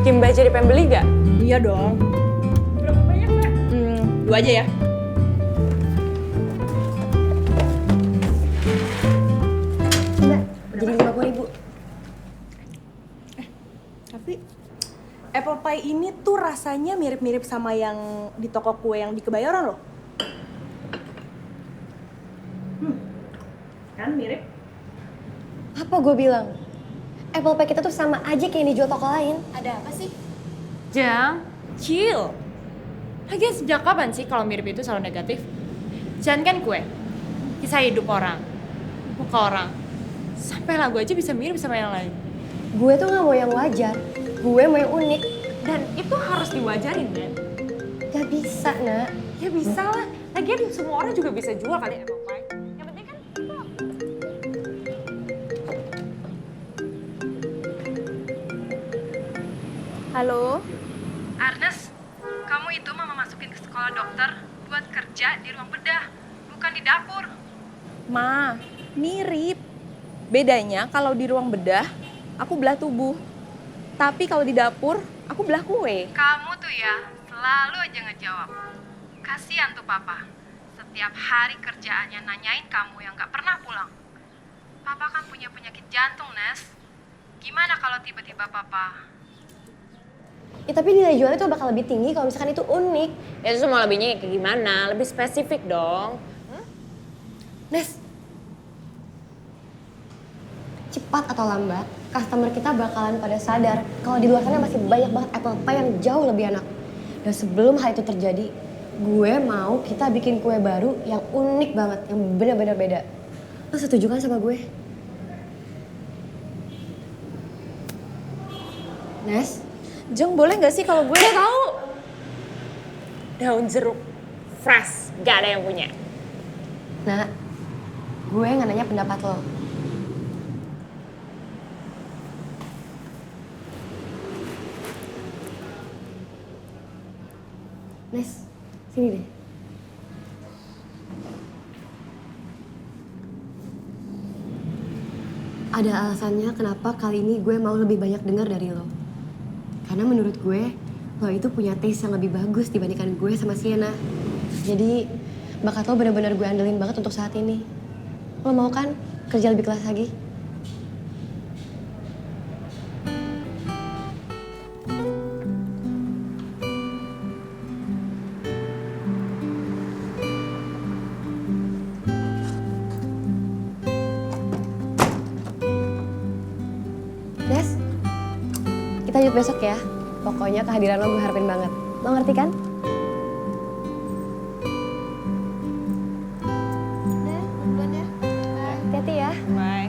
Bikin Mbak jadi pengen beli gak? Iya dong. Berapa banyak, Mbak? 2 aja ya. Mbak, jadi 50.000. Tapi apple pie ini tuh rasanya mirip-mirip sama yang di toko kue yang di Kebayoran loh. Kan mirip? Apa gue bilang? Apple pie kita tuh sama aja kayak yang dijual toko lain. Ada apa sih? Jang, chill. Lagian sejak kapan sih kalau mirip itu selalu negatif? Jangan kan kue, kisah hidup orang, muka orang, sampai lagu aja bisa mirip sama yang lain. Gue tuh gak mau yang wajar, gue mau yang unik. Dan itu harus diwajarin, kan? Gak bisa, nak. Ya bisa lah. Lagian semua orang juga bisa jual kali apple pie. Yang penting kan Halo? Arnes, kamu itu mama masukin ke sekolah dokter buat kerja di ruang bedah, bukan di dapur. Ma, mirip. Bedanya kalau di ruang bedah, aku belah tubuh. Tapi kalau di dapur, aku belah kue. Kamu tuh ya, selalu aja ngejawab. Kasian tuh papa. Setiap hari kerjaannya nanyain kamu yang gak pernah pulang. Papa kan punya penyakit jantung, Nes. Gimana kalau tiba-tiba papa? Ya tapi nilai jualnya tuh bakal lebih tinggi kalau misalkan itu unik. ya itu semua lebihnya kayak gimana? Lebih spesifik dong. Nes, cepat atau lambat, customer kita bakalan pada sadar kalau di luar sana masih banyak banget apple pie yang jauh lebih enak. Dan sebelum hal itu terjadi, gue mau kita bikin kue baru yang unik banget, yang benar-benar beda. Lo setuju kan sama gue? Nes? Jeng, boleh gak sih kalau gue... Udah tahu. Daun jeruk fresh, gak ada yang punya. Nah, gue nggak nanya pendapat lo. Nes, sini deh. Ada alasannya kenapa kali ini gue mau lebih banyak dengar dari lo. Karena menurut gue, lo itu punya taste yang lebih bagus dibandingkan gue sama Sienna. Jadi, bakat lo bener-bener gue andelin banget untuk saat ini. Lo mau kan kerja lebih kelas lagi? Nes, kita lanjut besok ya. Pokoknya kehadiran lo gue harapin banget. Lo ngerti kan? Udah, duluan ya. Hati-hati ya. Bye.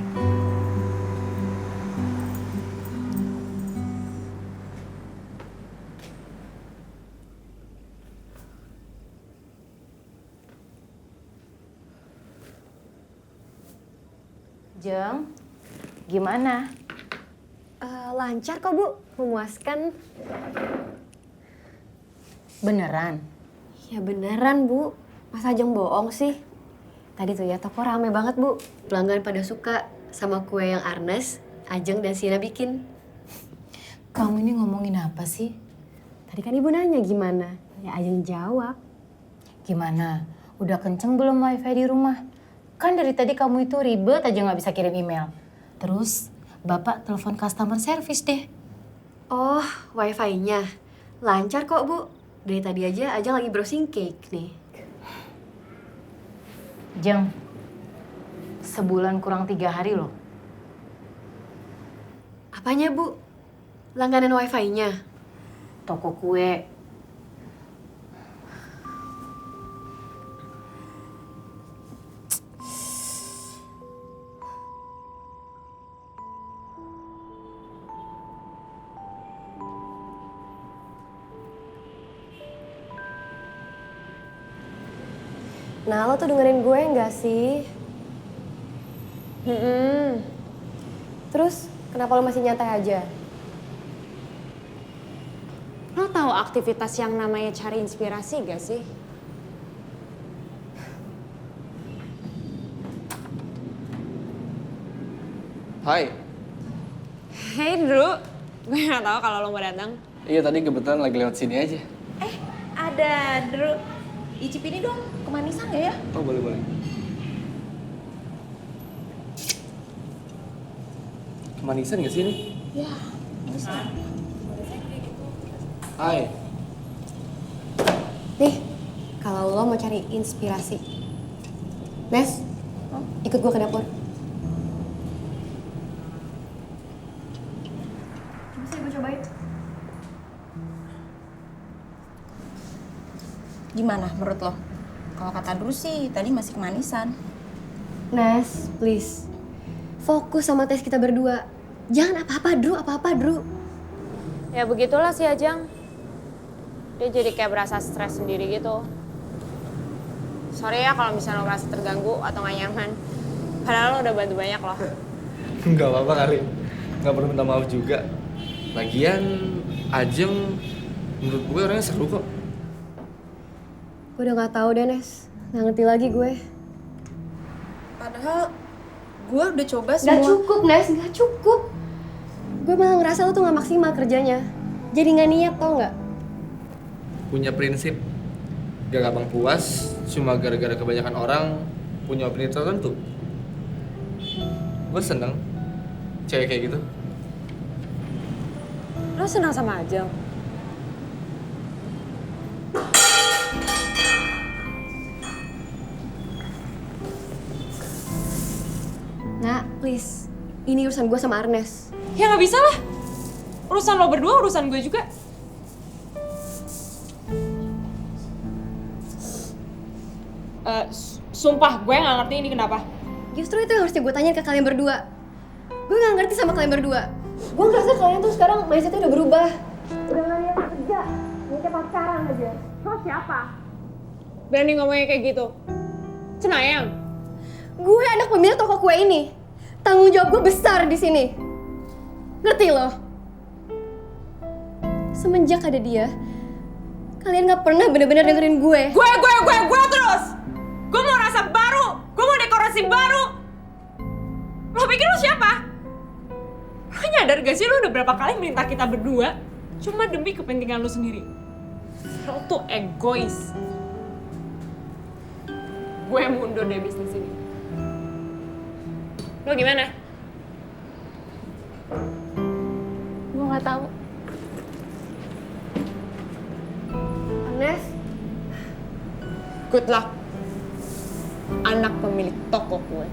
Jeng, gimana? Lancar kok, Bu. Memuaskan. Beneran? Ya beneran, Bu. Masa Ajeng bohong sih? Tadi tuh ya, toko rame banget, Bu. Pelanggan pada suka sama kue yang Arnes, Ajeng, dan Sienna bikin. Kamu ini ngomongin apa sih? Tadi kan Ibu nanya gimana? Ya Ajeng jawab. Gimana? Udah kenceng belum wifi di rumah? Kan dari tadi kamu itu ribet aja nggak bisa kirim email. Terus Bapak telepon customer service deh. Oh, wifi-nya. Lancar kok, Bu. Dari tadi aja Ajeng lagi browsing cake nih. Jeng, sebulan kurang 3 hari loh. Apanya, Bu? Langganan wifi-nya? Toko kue. Nah, lo tuh dengerin gue nggak sih? Terus, kenapa lo masih nyantai aja? Lo tahu aktivitas yang namanya cari inspirasi gak sih? Hai, Hey Drew, gue gak tahu kalau lo mau datang. Iya, tadi kebetulan lagi lewat sini aja. Ada Drew. Icip ini dong, kemanisan gak ya? Oh, boleh. Kemanisan gak sih ini? Ya, manisan. Hai. Nih, kalau lo mau cari inspirasi. Nes, ikut gue ke dapur. Bisa gue cobain? Gimana menurut lo? Kalau kata Drew sih, tadi masih kemanisan. Nes, please. Fokus sama tes kita berdua. Jangan apa-apa, Drew. Ya begitulah si Ajeng. Dia jadi kayak berasa stres sendiri gitu. Sorry ya kalau misalnya lo ngerasa terganggu atau gak nyaman. Padahal lo udah bantu banyak loh. Nggak apa-apa, Karin. Nggak perlu minta maaf juga. Lagian, Ajeng menurut gue orangnya seru kok. Gue udah gak tahu deh, Nes. Gak ngerti lagi gue. Padahal gue udah coba Gak semua. cukup, Nes. Gak cukup. Gue malah ngerasa lo tuh gak maksimal kerjanya. Jadi gak niat, tau gak? Punya prinsip. Gak gampang puas, cuma gara-gara kebanyakan orang punya opini tertentu. Gue seneng cewek kayak gitu. Lo senang sama Ajeng? Nah, please. Ini urusan gue sama Arnes. Ya gak bisa lah. Urusan lo berdua, urusan gue juga. Sumpah, gue gak ngerti ini kenapa. Justru itu yang harusnya gue tanyain ke kalian berdua. Gue gak ngerti sama kalian berdua. Gue ngerasa kalian tuh sekarang mindsetnya udah berubah. Udah gak niat kerja, niatnya pacaran aja. Lo siapa? Berani ngomongnya kayak gitu? Cenayang? Gue anak pemilik toko kue ini. Tanggung jawab gue besar di sini. Ngerti lo? Semenjak ada dia, kalian gak pernah bener-bener dengerin gue. Gue terus! Gue mau rasa baru! Gue mau dekorasi baru! Lo pikir lo siapa? Lo nyadar gak sih lo udah berapa kali minta kita berdua? Cuma demi kepentingan lo sendiri. Lo tuh egois. Gue mundur dari bisnis ini. Lo gimana? Gue gak tahu. Arnes, Good luck. Anak pemilik toko kue.